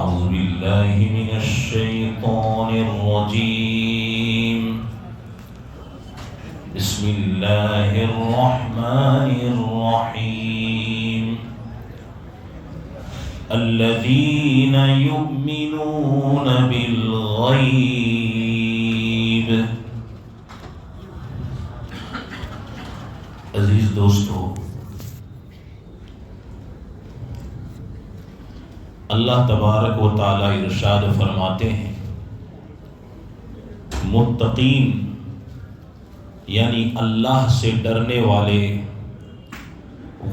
أعوذ بالله من الشيطان الرجيم. بسم الله الرحمن الرحيم. الذين يؤمنون بالغيب. عزیز دوستو، اللہ تبارک و تعالی ارشاد فرماتے ہیں، متقین یعنی اللہ سے ڈرنے والے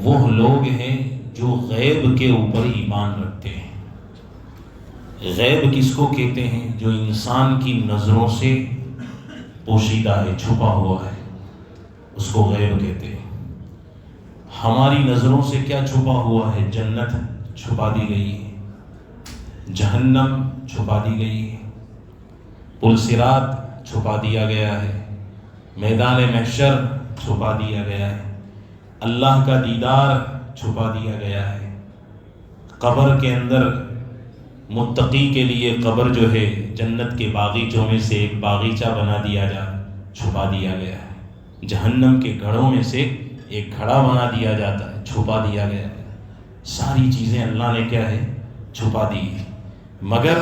وہ لوگ ہیں جو غیب کے اوپر ایمان رکھتے ہیں۔ غیب کس کو کہتے ہیں؟ جو انسان کی نظروں سے پوشیدہ ہے، چھپا ہوا ہے، اس کو غیب کہتے ہیں۔ ہماری نظروں سے کیا چھپا ہوا ہے؟ جنت چھپا دی گئی ہے، جہنم چھپا دی گئی ہے، پل صراط چھپا دیا گیا ہے، میدان محشر چھپا دیا گیا ہے، اللہ کا دیدار چھپا دیا گیا ہے۔ قبر کے اندر متقی کے لیے قبر جو ہے جنت کے باغیچوں میں سے ایک باغیچہ بنا دیا چھپا دیا گیا ہے، جہنم کے گھڑوں میں سے ایک گھڑا بنا دیا جاتا ہے، چھپا دیا گیا ہے۔ ساری چیزیں اللہ نے کیا ہے؟ چھپا دی ہے، مگر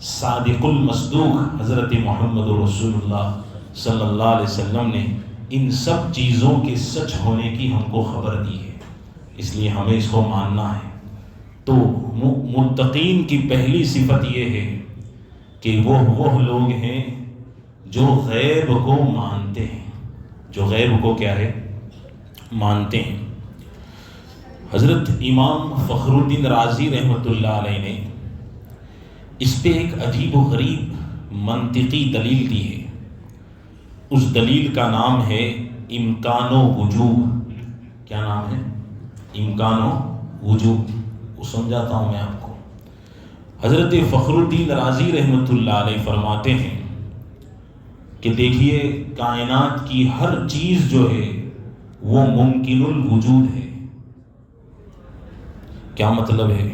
صادق المصدوق حضرت محمد رسول اللہ صلی اللہ علیہ وسلم نے ان سب چیزوں کے سچ ہونے کی ہم کو خبر دی ہے، اس لیے ہمیں اس کو ماننا ہے۔ تو متقین کی پہلی صفت یہ ہے کہ وہ لوگ ہیں جو غیب کو مانتے ہیں، جو غیب کو کیا ہے؟ مانتے ہیں۔ حضرت امام فخر الدین رازی رحمۃ اللہ علیہ نے اس پہ ایک عجیب و غریب منطقی دلیل دی ہے۔ اس دلیل کا نام ہے امکان و وجوب۔ کیا نام ہے؟ امکان و وجوب۔ وہ سمجھاتا ہوں میں آپ کو۔ حضرت فخر الدین رازی رحمۃ اللہ علیہ فرماتے ہیں کہ دیکھیے، کائنات کی ہر چیز جو ہے وہ ممکن الوجود ہے۔ کیا مطلب ہے؟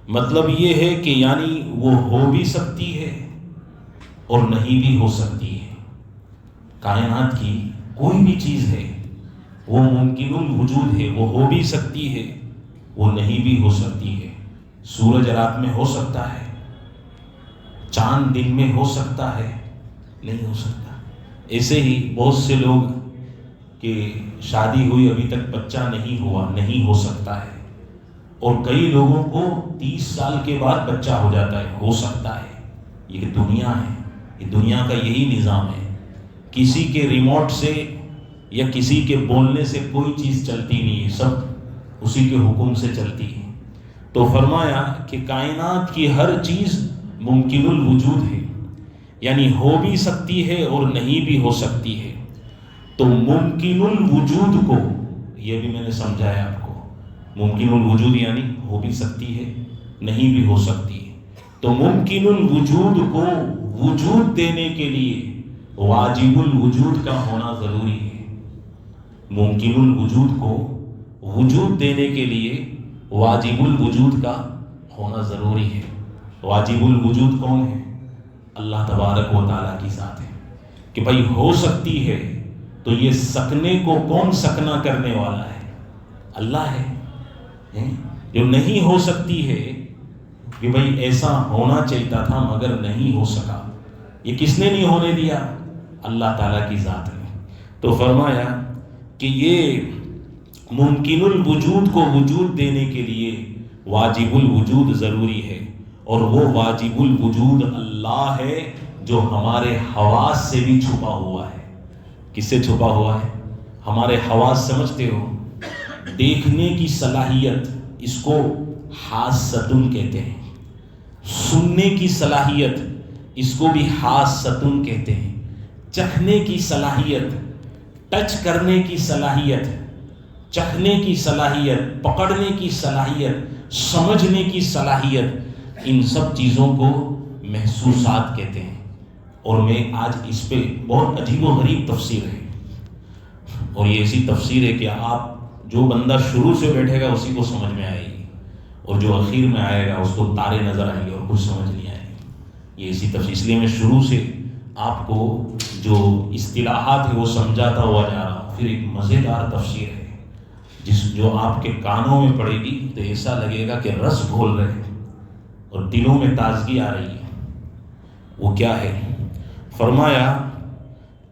مطلب یہ ہے کہ یعنی وہ ہو بھی سکتی ہے اور نہیں بھی ہو سکتی ہے۔ کائنات کی کوئی بھی چیز ہے وہ ممکن الوجود ہے، وہ ہو بھی سکتی ہے، وہ نہیں بھی ہو سکتی ہے۔ سورج رات میں ہو سکتا ہے، چاند دن میں ہو سکتا ہے، نہیں ہو سکتا۔ ایسے ہی بہت سے لوگ کہ شادی ہوئی ابھی تک بچہ نہیں ہوا، نہیں ہو سکتا ہے، اور کئی لوگوں کو 30 سال کے بعد بچہ ہو جاتا ہے، ہو سکتا ہے۔ یہ دنیا ہے، یہ دنیا کا یہی نظام ہے۔ کسی کے ریموٹ سے یا کسی کے بولنے سے کوئی چیز چلتی نہیں ہے، سب اسی کے حکم سے چلتی ہے۔ تو فرمایا کہ کائنات کی ہر چیز ممکن الوجود ہے، یعنی ہو بھی سکتی ہے اور نہیں بھی ہو سکتی ہے۔ تو ممکن الوجود کو، یہ بھی میں نے سمجھایا آپ کو، ممکن الوجود یعنی ہو بھی سکتی ہے، نہیں بھی ہو سکتی ہے۔ تو ممکن الوجود کو وجود دینے کے لیے واجب الوجود کا ہونا ضروری ہے۔ ممکن الوجود کو وجود دینے کے لیے واجب الوجود کا ہونا ضروری ہے۔ واجب الوجود کون ہے؟ اللہ تبارک و تعالیٰ کی ذات ہے کہ بھائی ہو سکتی ہے، تو یہ سکنے کو کون سکنا کرنے والا ہے؟ اللہ ہے۔ جو نہیں ہو سکتی ہے کہ بھائی ایسا ہونا چاہیے تھا مگر نہیں ہو سکا، یہ کس نے نہیں ہونے دیا؟ اللہ تعالیٰ کی ذات نے۔ تو فرمایا کہ یہ ممکن الوجود کو وجود دینے کے لیے واجب الوجود ضروری ہے، اور وہ واجب الوجود اللہ ہے جو ہمارے حواس سے بھی چھپا ہوا ہے۔ کس سے چھپا ہوا ہے؟ ہمارے حواس سمجھتے ہو؟ دیکھنے کی صلاحیت، اس کو حاستن کہتے ہیں۔ سننے کی صلاحیت، اس کو بھی حاستن کہتے ہیں۔ چکھنے کی صلاحیت، ٹچ کرنے کی صلاحیت، چکھنے کی صلاحیت، پکڑنے کی صلاحیت، سمجھنے کی صلاحیت، ان سب چیزوں کو محسوسات کہتے ہیں۔ اور میں آج اس پہ بہت عجیب و غریب تفسیر ہے، اور یہ ایسی تفسیر ہے کہ آپ جو بندہ شروع سے بیٹھے گا اسی کو سمجھ میں آئے گی، اور جو اخیر میں آئے گا اس کو تارے نظر آئیں گے اور کچھ سمجھ نہیں آئے گی۔ یہ اسی تفصیل، اس لیے میں شروع سے آپ کو جو اصطلاحات ہے وہ سمجھاتا ہوا جا رہا ہوں۔ پھر ایک مزیدار تفسیر ہے جو آپ کے کانوں میں پڑے گی تو ایسا لگے گا کہ رس گھول رہے ہیں اور دلوں میں تازگی آ رہی ہے۔ وہ کیا ہے؟ فرمایا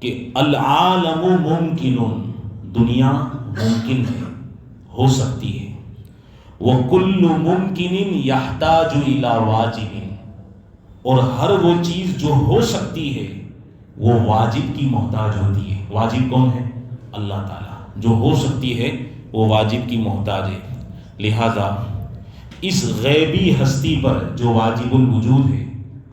کہ العالم ممکن، دنیا ممکن ہے، ہو سکتی ہے، وَكُلُّ مُمْكِنٍ يَحْتَاجُ إِلَى وَاجِبٍ، اور ہر وہ چیز جو ہو سکتی ہے وہ واجب کی محتاج ہوتی ہے۔ واجب کون ہے؟ اللہ تعالیٰ۔ جو ہو سکتی ہے وہ واجب کی محتاج ہے۔ لہذا اس غیبی ہستی پر جو واجب الوجود ہے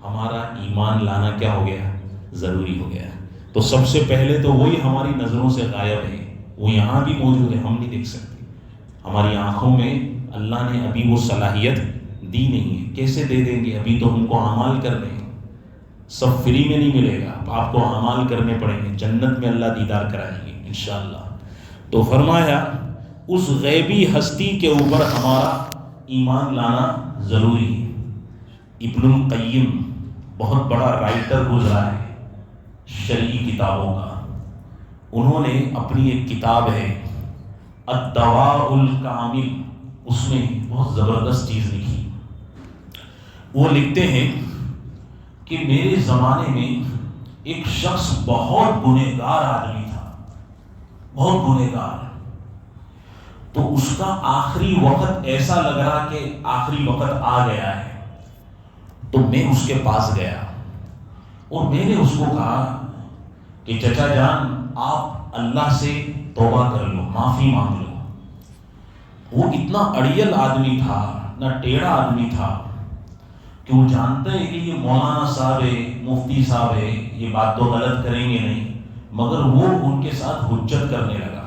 ہمارا ایمان لانا کیا ہو گیا؟ ضروری ہو گیا۔ تو سب سے پہلے تو وہی ہماری نظروں سے غائب ہے، وہ یہاں بھی موجود ہے، ہم نہیں دیکھ سکتے۔ ہماری آنکھوں میں اللہ نے ابھی وہ صلاحیت دی نہیں ہے، کیسے دے دیں گے؟ ابھی تو ہم کو اعمال کرنے ہیں، سب فری میں نہیں ملے گا، آپ کو اعمال کرنے پڑیں گے، جنت میں اللہ دیدار کرائیں گے انشاءاللہ۔ تو فرمایا اس غیبی ہستی کے اوپر ہمارا ایمان لانا ضروری ہے۔ ابن القیم بہت بڑا رائٹر گزرا ہے شرعی کتابوں کا، انہوں نے اپنی ایک کتاب ہے الدواء الکامل، اس میں بہت زبردست چیز لکھی۔ وہ لکھتے ہیں کہ میرے زمانے میں ایک شخص بہت گنہگار آدمی تھا، بہت گنہگار، تو اس کا آخری وقت ایسا لگ رہا کہ آخری وقت آ گیا ہے، تو میں اس کے پاس گیا اور میں نے اس کو کہا کہ چچا جان آپ اللہ سے توبہ کر لو، معافی مانگ لو۔ وہ اتنا اڑیل آدمی تھا، نہ ٹیڑھا آدمی تھا کہ وہ جانتا ہے کہ یہ مولانا صاحب ہے، مفتی صاحب ہے، یہ بات تو غلط کریں گے نہیں، مگر وہ ان کے ساتھ حجت کرنے لگا،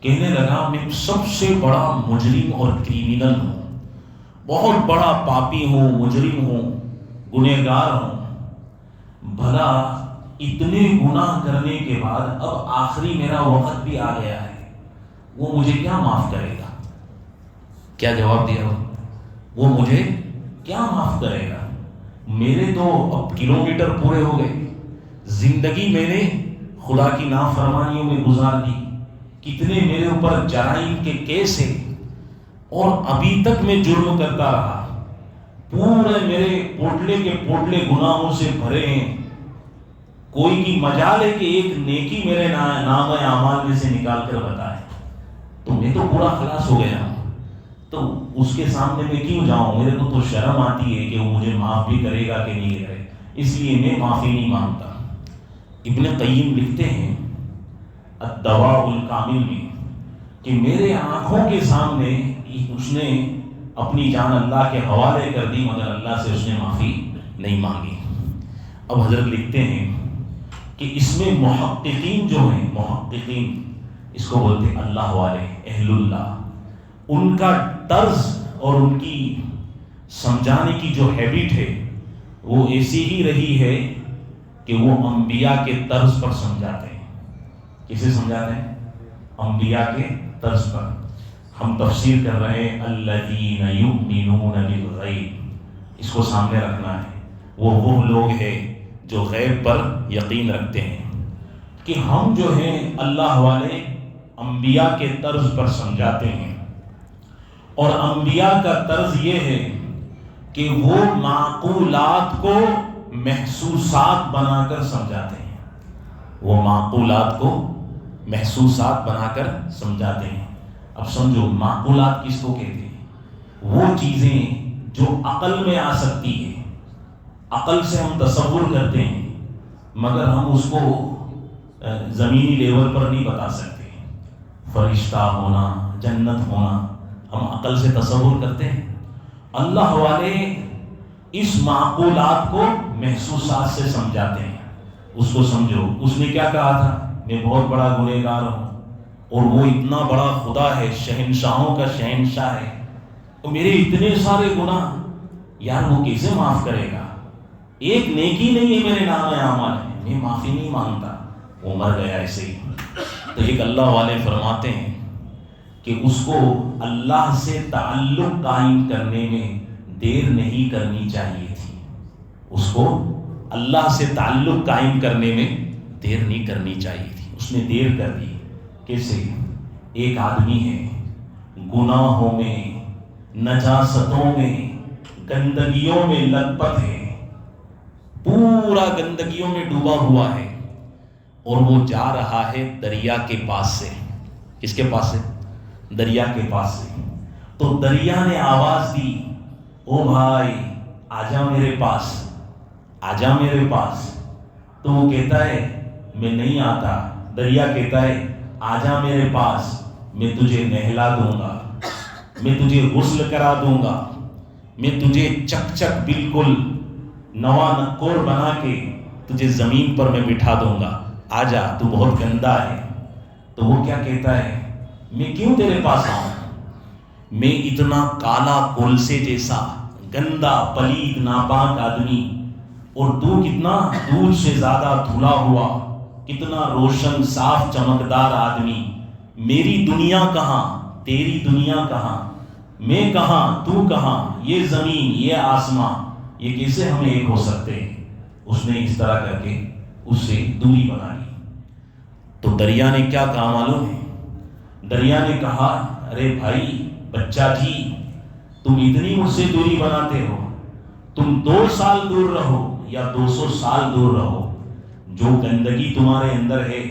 کہنے لگا میں سب سے بڑا مجرم اور کریمنل ہوں، بہت بڑا پاپی ہوں، مجرم ہوں، گنہگار ہوں، بھلا اتنے گناہ کرنے کے بعد اب آخری میرا وقت بھی آ گیا ہے، وہ مجھے کیا معاف کرے گا؟ کیا جواب دیا وہ مجھے کیا معاف کرے گا؟ میرے تو اب کلومیٹر پورے ہو گئے، زندگی میں نے خدا کی نافرمانیوں میں گزار دی، کتنے میرے اوپر جرائم کے کیس ہیں اور ابھی تک میں جرم کرتا رہا، پورے میرے پوٹلے کے پوٹلے گناہوں سے بھرے ہیں، کوئی کی مجال ہے کہ ایک نیکی میرے نام اعمال میں سے نکال کر بتائے، تو میں تو پورا خلاص ہو گیا ہوں، تو اس کے سامنے میں کیوں جاؤں؟ میرے کو تو شرم آتی ہے کہ وہ مجھے معاف بھی کرے گا کہ نہیں کرے، اس لیے میں معافی نہیں مانگتا۔ ابن قیم لکھتے ہیں الدواء الکامل میں کہ میرے آنکھوں کے سامنے اس نے اپنی جان اللہ کے حوالے کر دی، مگر اللہ سے اس نے معافی نہیں مانگی۔ اب حضرت لکھتے ہیں کہ اس میں محققین جو ہیں، محققین اس کو بولتے ہیں اللہ والے، اہل اللہ، ان کا طرز اور ان کی سمجھانے کی جو ہیبٹ ہے وہ ایسی ہی رہی ہے کہ وہ انبیاء کے طرز پر سمجھاتے ہیں۔ کسے سمجھاتے ہیں؟ انبیاء کے طرز پر۔ ہم تفسیر کر رہے ہیں الذین یؤمنون بالغیب، اس کو سامنے رکھنا ہے۔ وہ لوگ ہیں جو غیب پر یقین رکھتے ہیں، کہ ہم جو ہیں اللہ والے انبیاء کے طرز پر سمجھاتے ہیں، اور انبیاء کا طرز یہ ہے کہ وہ معقولات کو محسوسات بنا کر سمجھاتے ہیں، وہ معقولات کو محسوسات بنا کر سمجھاتے ہیں۔ اب سمجھو معقولات کس کو کہتے ہیں؟ وہ چیزیں جو عقل میں آ سکتی ہے، عقل سے ہم تصور کرتے ہیں مگر ہم اس کو زمینی لیول پر نہیں بتا سکتے۔ فرشتہ ہونا، جنت ہونا ہم عقل سے تصور کرتے ہیں، اللہ والے اس معقولات کو محسوسات سے سمجھاتے ہیں۔ اس کو سمجھو، اس نے کیا کہا تھا؟ میں بہت بڑا گنہگار ہوں اور وہ اتنا بڑا خدا ہے، شہنشاہوں کا شہنشاہ ہے، تو میرے اتنے سارے گناہ یار وہ کیسے معاف کرے گا؟ ایک نیکی نہیں ہے میرے نام اعمال ہے، میں معافی نہیں مانگتا، وہ مر گیا ایسے ہی۔ تو ایک اللہ والے فرماتے ہیں کہ اس کو اللہ سے تعلق قائم کرنے میں دیر نہیں کرنی چاہیے تھی. اس کو اللہ سے تعلق قائم کرنے میں دیر نہیں کرنی چاہیے تھی. اس نے دیر کر دی. کیسے؟ ایک آدمی ہے گناہوں میں، نجاستوں میں، گندگیوں میں لت پت ہے، پورا گندگیوں میں ڈوبا ہوا ہے، اور وہ جا رہا ہے دریا کے پاس سے. کس کے پاس سے؟ دریا کے پاس سے. تو دریا نے آواز دی، او بھائی آجا میرے پاس، آجا میرے پاس. تو وہ کہتا ہے میں نہیں آتا. دریا کہتا ہے آجا میرے پاس، میں تجھے نہلا دوں گا، میں تجھے غسل کرا دوں گا، میں تجھے چک چک بالکل نوا نکور بنا کے تجھے زمین پر میں بٹھا دوں گا، آجا تو بہت گندا ہے. تو وہ کیا کہتا ہے، میں کیوں تیرے پاس آؤں؟ میں اتنا کالا کولسے جیسا گندا پلید ناپاک آدمی، اور تو کتنا دودھ سے زیادہ دھلا ہوا، کتنا روشن صاف چمکدار آدمی. میری دنیا کہاں، تیری دنیا کہاں، میں کہاں تو کہاں، یہ زمین یہ آسماں، یہ کیسے ہمیں ایک ہو سکتے ہیں؟ اس نے اس طرح کر کے اس سے دوری بنا لی. تو دریا نے کیا کہا معلوم ہے؟ دریا نے کہا ارے بھائی بچہ جی، تم اتنی مجھ سے دوری بناتے ہو، تم 2 سال دور رہو یا 200 سال دور رہو، جو گندگی تمہارے اندر ہے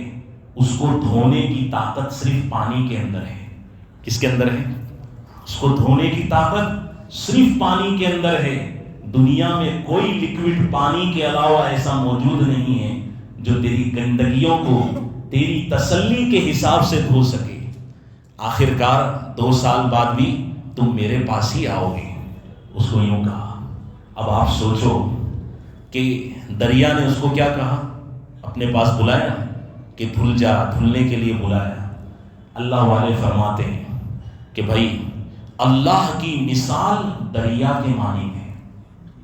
اس کو دھونے کی طاقت صرف پانی کے اندر ہے. کس کے اندر ہے؟ اس کو دھونے کی طاقت صرف پانی کے اندر ہے. دنیا میں کوئی لکوڈ پانی کے علاوہ ایسا موجود نہیں ہے جو تیری گندگیوں کو تیری تسلی کے حساب سے دھو سکے. آخرکار 2 سال بعد بھی تم میرے پاس ہی آؤ گے. اس کو یوں کہا. اب آپ سوچو کہ دریا نے اس کو کیا کہا، اپنے پاس بلایا کہ دھل جا، دھلنے کے لیے بلایا. اللہ والے فرماتے ہیں کہ بھائی اللہ کی مثال دریا کے معنی میں ہے.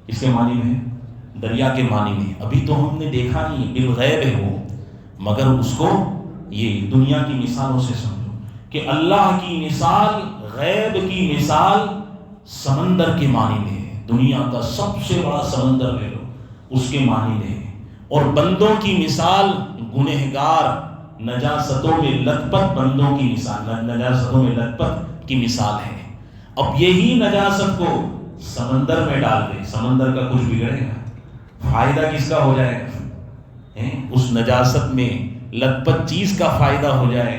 کس کے معنی میں ہے؟ دریا کے معنی میں. ابھی تو ہم نے دیکھا نہیں، بالغیب ہے وہ، مگر اس کو یہ دنیا کی مثالوں سے سمجھو کہ اللہ کی مثال غیب کی مثال سمندر کے معنی میں ہے. دنیا کا سب سے بڑا سمندر لے لو، اس کے معنی میں ہے. اور بندوں کی مثال گنہگار نجاستوں میں لت پت بندوں کی مثال، نجاستوں میں لت پت کی مثال ہے. اب یہی نجاست کو سمندر میں ڈال دے، سمندر کا کچھ بگڑے گا؟ فائدہ کس کا ہو جائے گا؟ اس نجاست میں لت پت چیز کا فائدہ ہو جائے.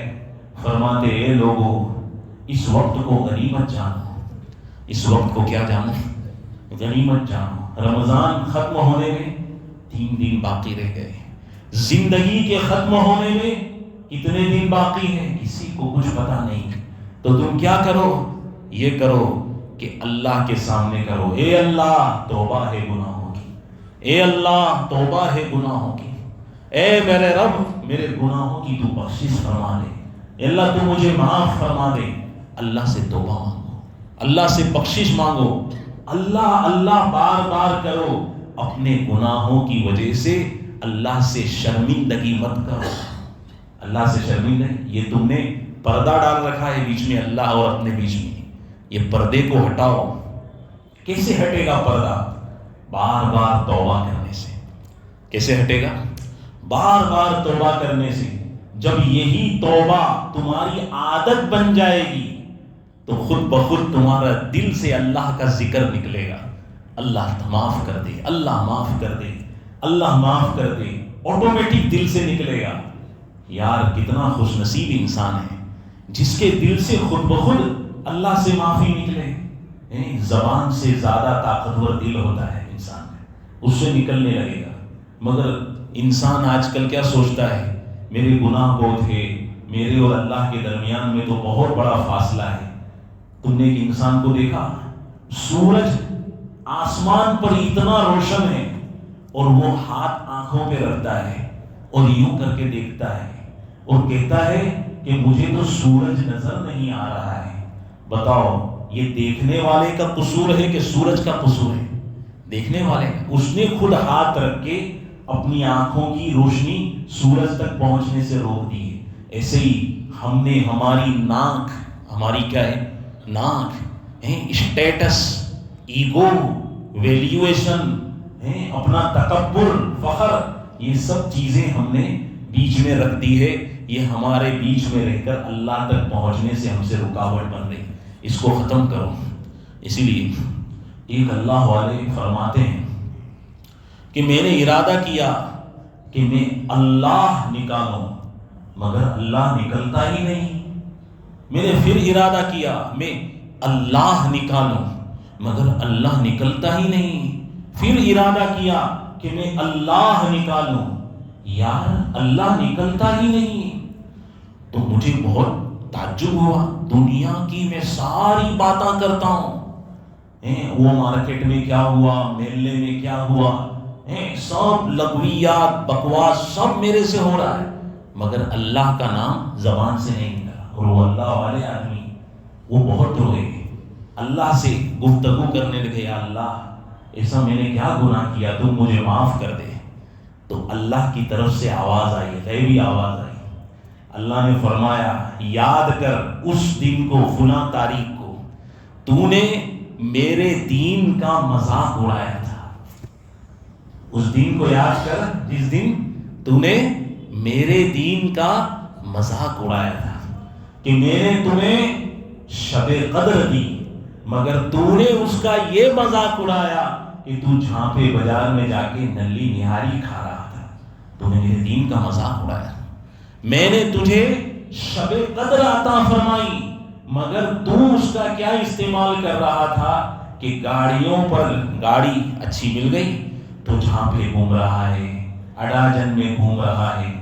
فرماتے اے لوگوں اس وقت کو غنیمت جانو. اس وقت کو کیا جانو؟ غنیمت جانو. رمضان ختم ہونے میں 3 دن باقی رہ گئے. زندگی کے ختم ہونے میں کتنے دن باقی ہیں کسی کو کچھ پتا نہیں. تو تم کیا کرو؟ یہ کرو کہ اللہ کے سامنے کرو اے اللہ توبہ ہے گناہوں کی، اے اللہ توبہ ہے گناہوں کی، اے میرے رب میرے گناہوں کی تو بخشش فرما دے، اے اللہ تو مجھے معاف فرما دے. اللہ سے توبہ مانگو، اللہ سے بخشش مانگو. اللہ اللہ بار بار کرو. اپنے گناہوں کی وجہ سے اللہ سے شرمندگی مت کرو. اللہ سے شرمندہ، یہ تم نے پردہ ڈال رکھا ہے بیچ میں اللہ اور اپنے بیچ میں، یہ پردے کو ہٹاؤ. کیسے ہٹے گا پردہ؟ بار بار توبہ کرنے سے. کیسے ہٹے گا؟ بار بار توبہ کرنے سے. جب یہی توبہ تمہاری عادت بن جائے گی تو خود بخود تمہارا دل سے اللہ کا ذکر نکلے گا. اللہ معاف کر دے، اللہ معاف کر دے، اللہ معاف کر دے، آٹومیٹک دل سے نکلے گا. یار کتنا خوش نصیب انسان ہے جس کے دل سے خود بخود اللہ سے معافی نکلے. زبان سے زیادہ طاقتور دل ہوتا ہے انسان میں، اس سے نکلنے لگے گا. مگر انسان آج کل کیا سوچتا ہے، میرے گناہ بہت ہے، میرے اور اللہ کے درمیان میں تو بہت بڑا فاصلہ ہے. تم نے ایک انسان کو دیکھا، سورج آسمان پر اتنا روشن ہے اور وہ ہاتھ آنکھوں پہ رکھتا ہے اور یوں کر کے دیکھتا ہے اور کہتا ہے کہ مجھے تو سورج نظر نہیں آ رہا ہے. بتاؤ یہ دیکھنے والے کا قصور ہے کہ سورج کا قصور ہے؟ دیکھنے والے کا. اس نے خود ہاتھ رکھ کے اپنی آنکھوں کی روشنی سورج تک پہنچنے سے روک دی ہے. ایسے ہی ہم نے ہماری ناک، ہماری کیا ہے؟ ناک، اسٹیٹس، ایگو، ویلیویشن، اپنا تکبر، فخر، یہ سب چیزیں ہم نے بیچ میں رکھ دی ہے. یہ ہمارے بیچ میں رہ کر اللہ تک پہنچنے سے ہم سے رکاوٹ بن رہی. اس کو ختم کرو. اسی لیے ایک اللہ والے فرماتے ہیں کہ میں نے ارادہ کیا کہ میں اللہ نکالوں مگر اللہ نکلتا ہی نہیں. میں نے پھر ارادہ کیا میں اللہ نکالوں مگر اللہ نکلتا ہی نہیں. پھر ارادہ کیا کہ میں اللہ نکالوں، یار اللہ نکلتا ہی نہیں. تو مجھے بہت تعجب ہوا. دنیا کی میں ساری باتیں کرتا ہوں، وہ مارکیٹ میں کیا ہوا، میلے میں کیا ہوا، سب لغویات بکواس سب میرے سے ہو رہا ہے، مگر اللہ کا نام زبان سے نہیں نکلا. اور وہ اللہ والے آدمی وہ بہت روئے، اللہ سے گفتگو کرنے لگے، یا اللہ ایسا میں نے کیا گناہ کیا، تم مجھے معاف کر دے. تو اللہ کی طرف سے آواز آئی، غیبی آواز آئی. اللہ نے فرمایا یاد کر اس دن کو، فلاں تاریخ کو تو نے میرے دین کا مذاق اڑایا تھا. اس دن کو یاد کر جس دن تو نے میرے دین کا مذاق اڑایا تھا کہ میں نے تمہیں شب قدر دی مگر تو نے اس کا یہ مذاق اڑایا کہ تو جھانپے بازار میں جا کے نلی نہاری کھا رہا تھا. تو نے میرے دین کا مذاق اڑایا. میں نے تجھے شب قدر عطا فرمائی مگر تو اس کا کیا استعمال کر رہا تھا کہ گاڑیوں پر گاڑی اچھی مل گئی تو جھانپے گھوم رہا ہے، اڈاجن میں گھوم رہا ہے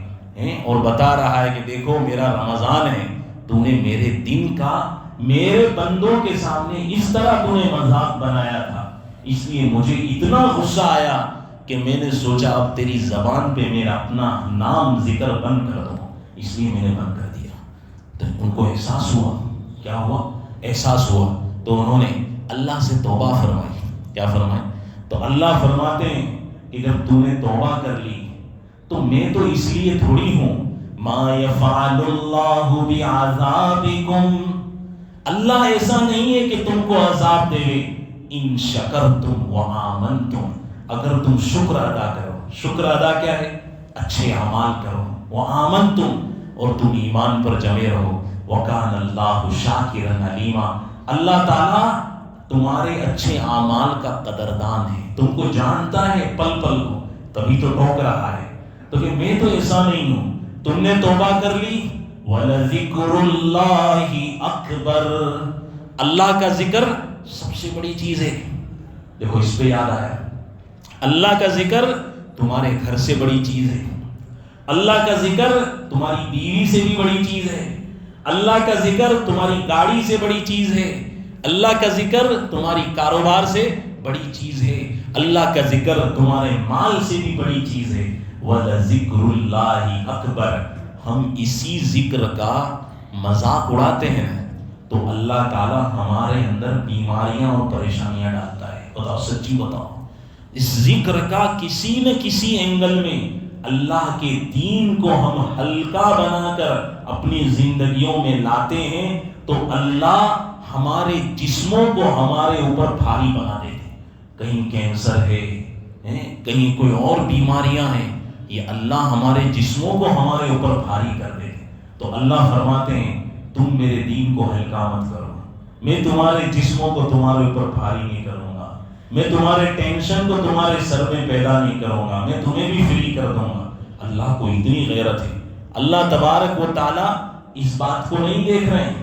اور بتا رہا ہے کہ دیکھو میرا رمضان ہے. تو نے میرے دن کا میرے بندوں کے سامنے اس طرح تو نے مذاق بنایا تھا. اس لیے مجھے اتنا غصہ آیا کہ میں نے سوچا اب تیری زبان پہ میرا اپنا نام ذکر بند کر دوں. اس لیے میں نے بند کر دیا. تو ان کو احساس ہوا. کیا ہوا؟ احساس ہوا. تو انہوں نے اللہ سے توبہ فرمائی. کیا فرمائی؟ تو اللہ فرماتے ہیں کہ جب تو نے توبہ کر لی تو میں تو اس لیے تھوڑی ہوں، ما یفعل اللہ بعذابکم، اللہ ایسا نہیں ہے کہ تم کو عذاب دے، ان شکرتم وآمنتم، اگر تم شکر ادا کرو. شکر ادا کیا ہے؟ اچھے اعمال کرو. وآمنتم، اور تم ایمان پر جمے رہو. وکان اللہ شاکرا علیما، اللہ تعالیٰ تمہارے اچھے اعمال کا قدردان ہے، تم کو جانتا ہے پل پل کو، تبھی تو ٹوک رہا ہے. تو کہ میں تو ایسا نہیں ہوں. تم نے توبہ کر لی. وَلَذِكْرُ اللَّهِ أَكْبَرُ، اللہ کا ذکر سب سے بڑی چیز ہے. دیکھو اس پہ یاد آیا، اللہ کا ذکر تمہارے گھر سے بڑی چیز ہے. اللہ کا ذکر تمہاری بیوی سے بھی بڑی چیز ہے. اللہ کا ذکر تمہاری گاڑی سے بڑی چیز ہے. اللہ کا ذکر تمہاری کاروبار سے بڑی چیز ہے. اللہ کا ذکر تمہارے مال سے بھی بڑی چیز ہے. وَلَذِكْرُ اللَّهِ أَكْبَرُ، ہم اسی ذکر کا مذاق اڑاتے ہیں تو اللہ تعالیٰ ہمارے اندر بیماریاں اور پریشانیاں ڈالتا ہے. بتاؤ، سچی بتاؤ، اس ذکر کا کسی نہ کسی اینگل میں اللہ کے دین کو ہم ہلکا بنا کر اپنی زندگیوں میں لاتے ہیں تو اللہ ہمارے جسموں کو ہمارے اوپر بھاری بنا دیتے. کہیں کینسر ہے، کہیں کوئی اور بیماریاں ہیں، یہ اللہ ہمارے جسموں کو ہمارے اوپر بھاری کر دیتے. تو اللہ فرماتے ہیں تم میرے دین کو ہلکا مت کرو، میں تمہارے جسموں کو تمہارے اوپر بھاری نہیں کروں گا، میں تمہارے ٹینشن کو تمہارے سر میں پیدا نہیں کروں گا، میں تمہیں بھی فری کر دوں گا. اللہ کو اتنی غیرت ہے. اللہ تبارک و تعالیٰ اس بات کو نہیں دیکھ رہے ہیں.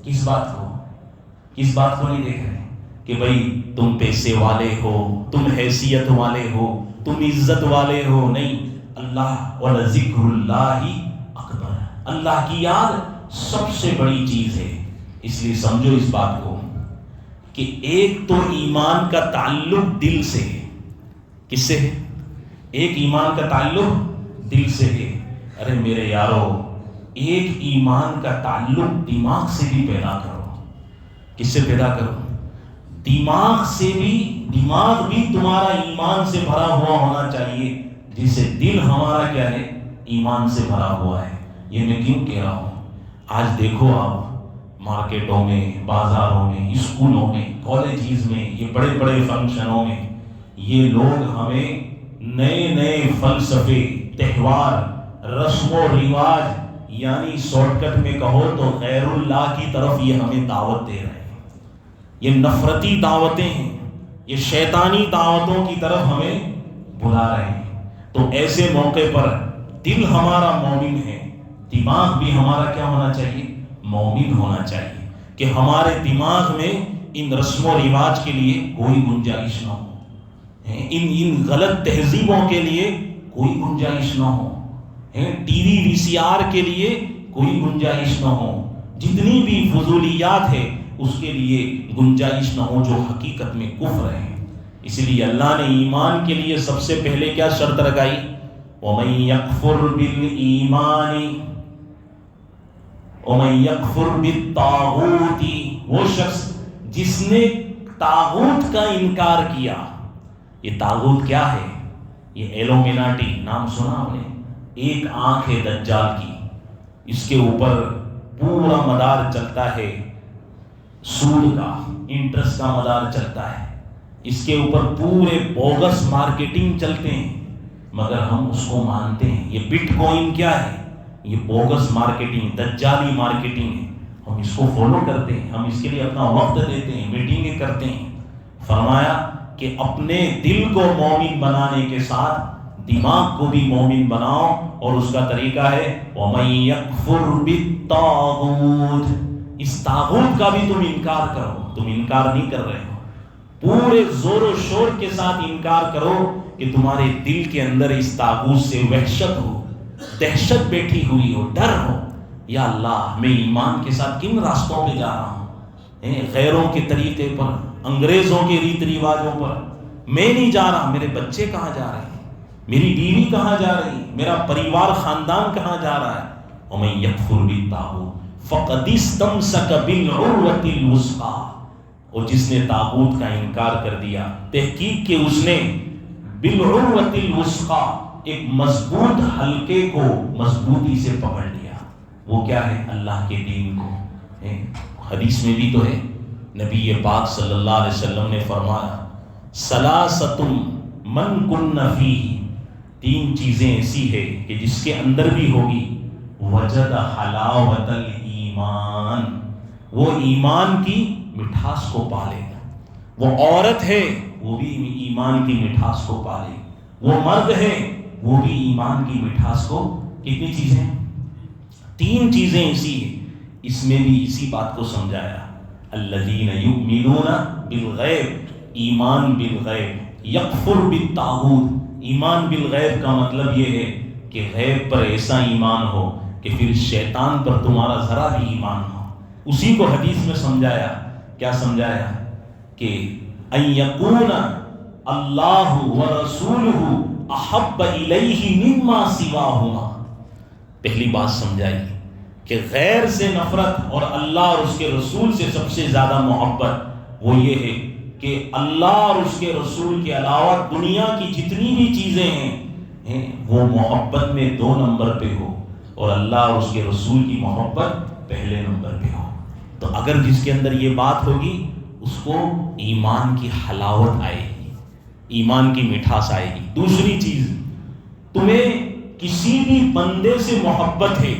کس بات کو نہیں دیکھ رہے ہیں کہ بھئی تم پیسے والے ہو، تم حیثیت والے ہو، تم عزت والے ہو. نہیں، اللہ وَلَذِكْرُ اللَّهِ أَكْبَرُ، اللہ کی یاد سب سے بڑی چیز ہے. اس لیے سمجھو اس بات کو کہ ایک تو ایمان کا تعلق دل سے ہے. کس سے ہے؟ ایک ایمان کا تعلق دل سے ہے. ارے میرے یارو، ایک ایمان کا تعلق دماغ سے بھی پیدا کرو. کس سے پیدا کرو؟ دماغ سے بھی. دماغ بھی تمہارا ایمان سے بھرا ہوا ہونا چاہیے، جسے دل ہمارا کیا ہے؟ ایمان سے بھرا ہوا ہے. یہ میں کیوں کہہ رہا ہوں؟ آج دیکھو آپ مارکیٹوں میں، بازاروں میں، اسکولوں میں، کالجز میں، یہ بڑے بڑے فنکشنوں میں یہ لوگ ہمیں نئے نئے فلسفے، تہوار، رسم و رواج، یعنی شارٹ کٹ میں کہو تو غیر اللہ کی طرف یہ ہمیں دعوت دے رہے ہیں. یہ نفرتی دعوتیں ہیں، یہ شیطانی دعوتوں کی طرف ہمیں بلا رہے ہیں. تو ایسے موقع پر دل ہمارا مومن ہے، دماغ بھی ہمارا کیا ہونا چاہیے؟ مومن ہونا چاہیے، کہ ہمارے دماغ میں ان رسم و رواج کے لیے کوئی گنجائش نہ ہو، ان غلط تہذیبوں کے لیے کوئی گنجائش نہ ہو، ٹی وی وی سی آر کے لیے کوئی گنجائش نہ ہو، جتنی بھی فضولیات ہے اس کے لیے گنجائش نہ ہو جو حقیقت میں کفر ہے. اس لیے اللہ نے ایمان کے لیے سب سے پہلے کیا شرط لگائی؟ وَمَن يَكْفُرْ بِالْإِيمَانِ وَمَن يَكْفُرْ بِالطَّاغُوتِ، وہ شخص جس نے طاغوت کا انکار کیا. یہ طاغوت کیا ہے؟ یہ ایلومیناٹی نام سنا آپ نے؟ ایک آنکھ ہے دجال کی، اس کے اوپر پورا مدار چلتا ہے سود کا، انٹرسٹ کا مدار چلتا ہے، اس کے اوپر پورے بوگس مارکیٹنگ چلتے ہیں، مگر ہم اس کو مانتے ہیں. یہ بٹ کوئن کیا ہے؟ یہ بوگس مارکیٹنگ، دجالی مارکیٹنگ ہے. ہم اس کو فالو کرتے ہیں، ہم اس کے لیے اپنا وقت دیتے ہیں، میٹنگیں کرتے ہیں. فرمایا کہ اپنے دل کو مومن بنانے کے ساتھ دماغ کو بھی مومن بناؤ، اور اس کا طریقہ ہے وَمَن يَكْفُرْ بِالطَّاغُوتِ، اس طاغوت کا بھی تم انکار کرو. تم انکار نہیں کر رہے ہو، پورے زور و شور کے ساتھ انکار کرو کہ تمہارے دل کے اندر اس طاغوت سے وحشت ہو، دہشت بیٹھی ہوئی ہو، ڈر ہو. یا اللہ، میں ایمان کے ساتھ کن راستوں پہ جا رہا ہوں؟ غیروں کے طریقے پر، انگریزوں کے ریت رواجوں پر میں نہیں جا رہا. میرے بچے کہاں جا رہے ہیں؟ میری بیوی کہاں جا رہی ہے؟ میرا پریوار خاندان کہاں جا رہا ہے؟ وَمَن يَكْفُرْ بِالطَّاغُوتِ فَقَدِ اسْتَمْسَكَ بِالْعُرْوَةِ الْوُثْقَىٰ، اور جس نے طاغوت کا انکار کر دیا، تحقیق کہ اس نے بِالْعُرْوَةِ الْوُثْقَىٰ، ایک مضبوط حلقے کو مضبوطی سے پکڑ لیا. وہ کیا ہے؟ اللہ کے دین کو. حدیث میں بھی تو ہے، نبی پاک صلی اللہ علیہ وسلم نے فرمایا ثلاثۃ من کن فیہ، تین چیزیں ایسی ہے کہ جس کے اندر بھی ہوگی وجد حلاوت الایمان، وہ ایمان کی مٹھاس کو پالے گا. وہ عورت ہے وہ بھی ایمان کی مٹھاس کو پالے، وہ مرد ہے وہ بھی ایمان کی مٹھاس کو. کتنی چیزیں؟ تین چیزیں ایسی ہیں. اس میں بھی اسی بات کو سمجھایا، الذین یؤمنون بالغیب، ایمان بالغیب، یکفر بالطاغوت. ایمان بالغیب کا مطلب یہ ہے کہ غیب پر ایسا ایمان ہو کہ پھر شیطان پر تمہارا ذرا بھی ایمان ہو. اسی کو حدیث میں سمجھایا. کیا سمجھایا؟ کہ ان یکون اللہ ورسولہ احب الیہ مما سواہما. پہلی بات سمجھائی کہ غیر سے نفرت اور اللہ اور اس کے رسول سے سب سے زیادہ محبت وہ یہ ہے کہ اللہ اور اس کے رسول کے علاوہ دنیا کی جتنی بھی چیزیں ہیں وہ محبت میں 2 نمبر پہ ہو، اور اللہ اور اس کے رسول کی محبت پہلے نمبر پہ ہو. تو اگر جس کے اندر یہ بات ہوگی اس کو ایمان کی حلاوت آئے گی، ایمان کی مٹھاس آئے گی. دوسری چیز، تمہیں کسی بھی بندے سے محبت ہے،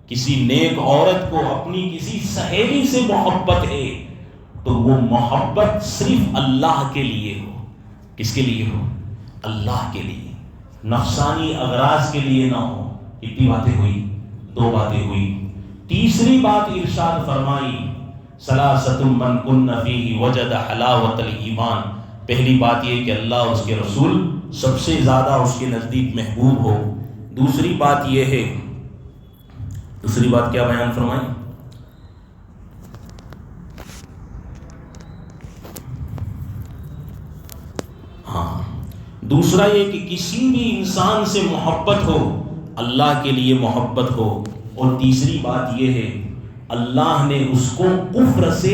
کسی نیک عورت کو اپنی کسی سہیلی سے محبت ہے، تو وہ محبت صرف اللہ کے لیے ہو. کس کے لیے ہو؟ اللہ کے لیے، نفسانی اغراض کے لیے نہ ہو. کتنی باتیں ہوئی؟ 2 باتیں ہوئی. تیسری بات ارشاد فرمائی ثلاثۃ من کن فیہ وجد حلاوت الایمان. پہلی بات یہ کہ اللہ اور اس کے رسول سب سے زیادہ اس کے نزدیک محبوب ہو. دوسری بات یہ ہے، دوسری بات کیا بیان فرمائی؟ دوسرا یہ کہ کسی بھی انسان سے محبت ہو، اللہ کے لیے محبت ہو. اور تیسری بات یہ ہے اللہ نے اس کو کفر سے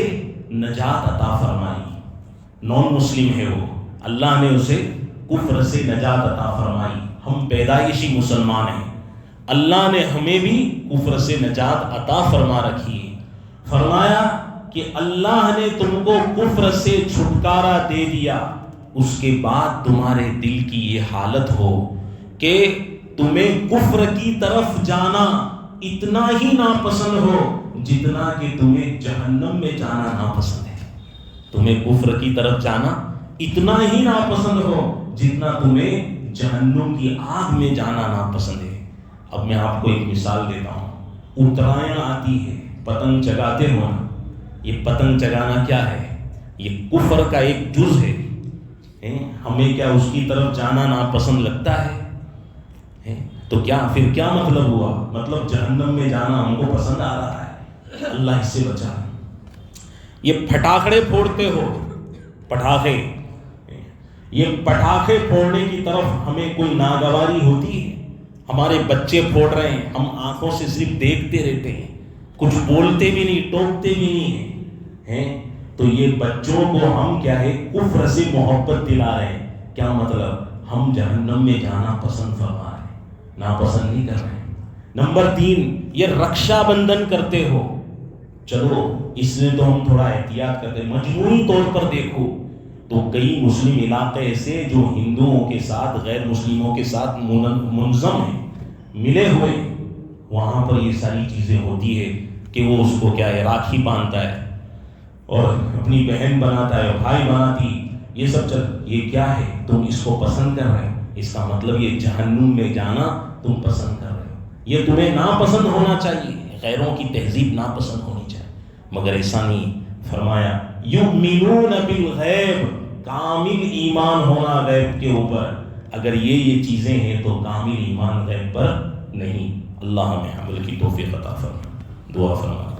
نجات عطا فرمائی. نان مسلم ہے وہ، اللہ نے اسے کفر سے نجات عطا فرمائی. ہم پیدائشی مسلمان ہیں، اللہ نے ہمیں بھی کفر سے نجات عطا فرما رکھی ہے. فرمایا کہ اللہ نے تم کو کفر سے چھٹکارا دے دیا، اس کے بعد تمہارے دل کی یہ حالت ہو کہ تمہیں کفر کی طرف جانا اتنا ہی ناپسند ہو جتنا کہ تمہیں جہنم میں جانا ناپسند ہے۔ تمہیں کفر کی طرف جانا اتنا ہی ناپسند ہو جتنا تمہیں جہنم کی آگ میں جانا ناپسند ہے۔ اب میں آپ کو ایک مثال دیتا ہوں۔ اترائن آتی ہے، پتنگ چگاتے ہو نا، یہ پتنگ چگانا کیا ہے؟ یہ کفر کا ایک جز ہے۔ ہمیں کیا اس کی طرف جانا ناپسند لگتا ہے؟ تو کیا پھر کیا مطلب ہوا؟ مطلب جہنم میں جانا ہم کو پسند آ رہا ہے۔ اللہ اس سے بچا۔ یہ پٹاخے پھوڑتے ہو، پٹاخے، یہ پٹاخے پھوڑنے کی طرف ہمیں کوئی ناگواری ہوتی ہے؟ ہمارے بچے پھوڑ رہے ہیں، ہم آنکھوں سے صرف دیکھتے رہتے ہیں، کچھ بولتے بھی نہیں، ٹوکتے بھی نہیں ہیں۔ تو یہ بچوں کو ہم کیا ہے، کفر سے محبت دلا رہے ہیں۔ کیا مطلب؟ ہم جہنم میں جانا پسند فرما رہے ہیں، ناپسند نہیں کر رہے ہیں۔ نمبر 3، یہ رکشا بندھن کرتے ہو۔ چلو اس میں تو ہم تھوڑا احتیاط کرتے ہیں، مجموعی طور پر دیکھو تو کئی مسلم علاقے ایسے جو ہندوؤں کے ساتھ، غیر مسلموں کے ساتھ منظم ہیں، ملے ہوئے، وہاں پر یہ ساری چیزیں ہوتی ہے کہ وہ اس کو کیا ہے، راکھی باندھتا ہے اور اپنی بہن بناتا ہے اور بھائی بناتی، یہ سب یہ کیا ہے؟ تم اس کو پسند کر رہے ہو، اس کا مطلب یہ جہنم میں جانا تم پسند کر رہے ہو۔ یہ تمہیں ناپسند ہونا چاہیے، غیروں کی تہذیب ناپسند ہونی چاہیے، مگر ایسا نہیں۔ فرمایا یؤمنون بالغیب، کامل ایمان ہونا غیب کے اوپر۔ اگر یہ چیزیں ہیں تو کامل ایمان غیب پر نہیں۔ اللہ ہمیں عمل کی توفیق عطا فرمائے۔ دعا فرمائے۔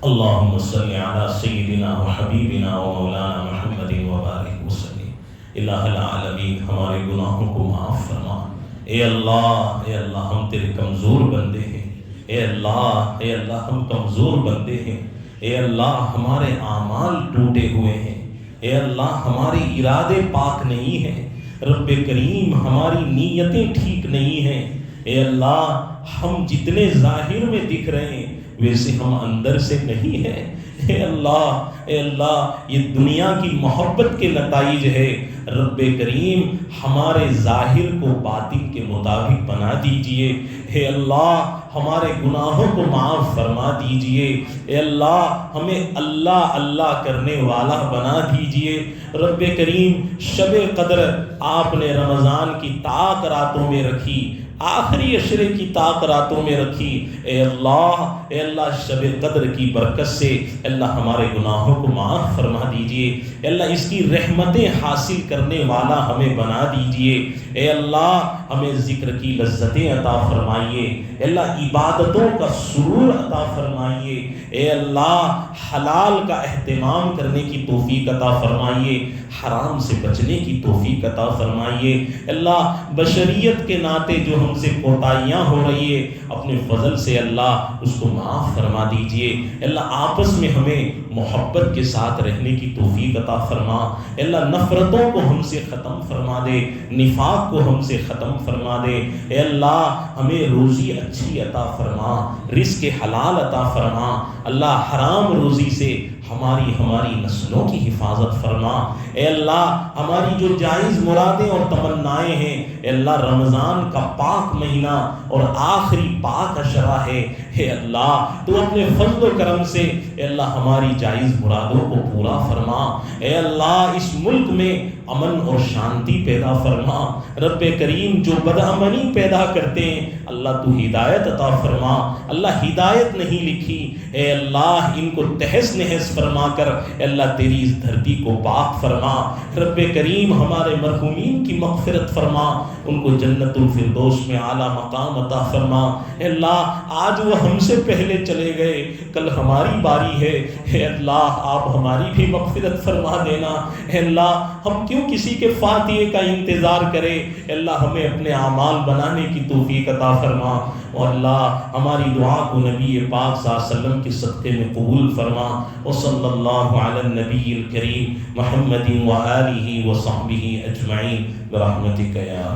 اللہم صلی علی سیدنا و حبیبنا و مولانا محمد وبارک وسلم۔ الہ العالمین، ہمارے گناہوں کو معاف فرما۔ اے اللہ ہم تیرے کمزور بندے ہیں۔ اے اللہ ہم کمزور بندے ہیں۔ اے اللہ ہمارے اعمال ٹوٹے ہوئے ہیں۔ اے اللہ ہمارے ارادے پاک نہیں ہیں۔ رب کریم ہماری نیتیں ٹھیک نہیں ہیں۔ اے اللہ ہم جتنے ظاہر میں دکھ رہے ہیں ویسے ہم اندر سے نہیں ہیں۔ اے اللہ یہ دنیا کی محبت کے نتائج ہے۔ رب کریم ہمارے ظاہر کو باطن کے مطابق بنا دیجئے۔ اے اللہ ہمارے گناہوں کو معاف فرما دیجئے۔ اے اللہ ہمیں اللہ کرنے والا بنا دیجئے۔ رب کریم شب قدر آپ نے رمضان کی طاق راتوں میں رکھی، آخری عشرے کی طاق راتوں میں رکھی۔ اے اللہ شب قدر کی برکت سے اللہ ہمارے گناہوں کو معاف فرما دیجئے۔ اے اللہ اس کی رحمتیں حاصل کرنے والا ہمیں بنا دیجئے۔ اے اللہ ہمیں ذکر کی لذتیں عطا فرمائیے۔ اے اللہ عبادتوں کا سرور عطا فرمائیے۔ اے اللہ حلال کا اہتمام کرنے کی توفیق عطا فرمائیے، حرام سے بچنے کی توفیق عطا فرمائیے۔ اللہ بشریت کے ناطے جو ہم سے کوتاہیاں ہو رہی ہے اپنے فضل سے اللہ اس کو معاف فرما دیجئے۔ اللہ آپس میں ہمیں محبت کے ساتھ رہنے کی توفیق عطا فرما۔ اللہ نفرتوں کو ہم سے ختم فرما دے، نفاق کو ہم سے ختم فرما دے۔ اے اللہ ہمیں روزی اچھی عطا فرما، رزق حلال عطا فرما۔ اللہ حرام روزی سے ہماری نسلوں کی حفاظت فرما۔ اے اللہ ہماری جو جائز مرادیں اور تمنائیں ہیں، اے اللہ رمضان کا پاک مہینہ اور آخری پاک عشرہ ہے، اے اللہ تو اپنے فضل و کرم سے اے اللہ ہماری جائز مرادوں کو پورا فرما۔ اے اللہ اس ملک میں امن اور شانتی پیدا فرما۔ رب کریم جو بدامنی پیدا کرتے ہیں اللہ تو ہدایت عطا فرما۔ اللہ ہدایت نہیں لکھی، اے اللہ ان کو تہس نہس فرما کر اے اللہ تیری اس دھرتی کو پاک فرما۔ رب کریم ہمارے مرحومین کی مغفرت فرما، ان کو جنت الفردوس میں اعلیٰ مقام عطا فرما۔ اے اللہ آج وہ ہم سے پہلے چلے گئے، کل ہماری باری ہے، اے اللہ آپ ہماری بھی مغفرت فرما دینا۔ اے اللہ ہم کیوں کسی کے فاتحے کا انتظار کرے، اے اللہ ہمیں اپنے اعمال بنانے کی توفیق عطا فرما۔ اور اللہ ہماری دعا کو نبی پاک صلی اللہ علیہ وسلم کے صدقے میں قبول فرما۔ وصلی اللہ علی النبی الکریم محمد وآلہ وصحبہ اجمعین برحمتک یا